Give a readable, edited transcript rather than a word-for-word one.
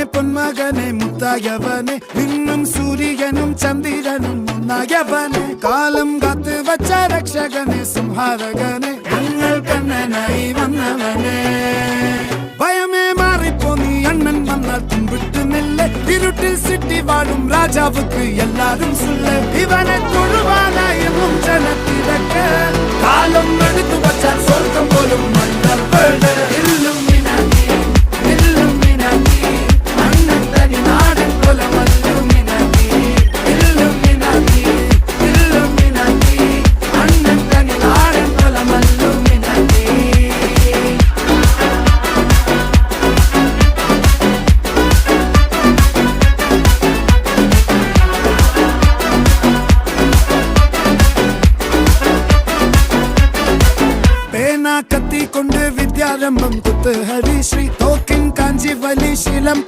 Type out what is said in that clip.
പൊന്മകനെ മുത്തായവനെ നിന്നും സൂര്യനും ചന്ദ്രനും ഒന്നായവനെ കാലം കാത്ത് വച്ച രക്ഷകനെ സംഹാരകനെ ഞങ്ങൾ കണ്ണനായി വന്നവനെ ഭയമേ മാറിപ്പോ നീ അണ്ണൻ വന്നാൽ തുമ്പിട്ട് നില്ല ഇരുട്ടിൽ സിറ്റി വാഴും രാജാവുക്ക് എല്ലാരും സുല്ല ഇവനെ തൊഴുവാനായി എന്നും ജനത്തിരക്ക് കാലം എടുത്തു വച്ചാൽ സ്വർഗം പോലും മണ്ണർവേട് കത്തി കൊണ്ട് വിദ്യാരംഭം കുത്ത് ഹരിശ്രീ തോക്കിൻ കാഞ്ചി വലി ശീലം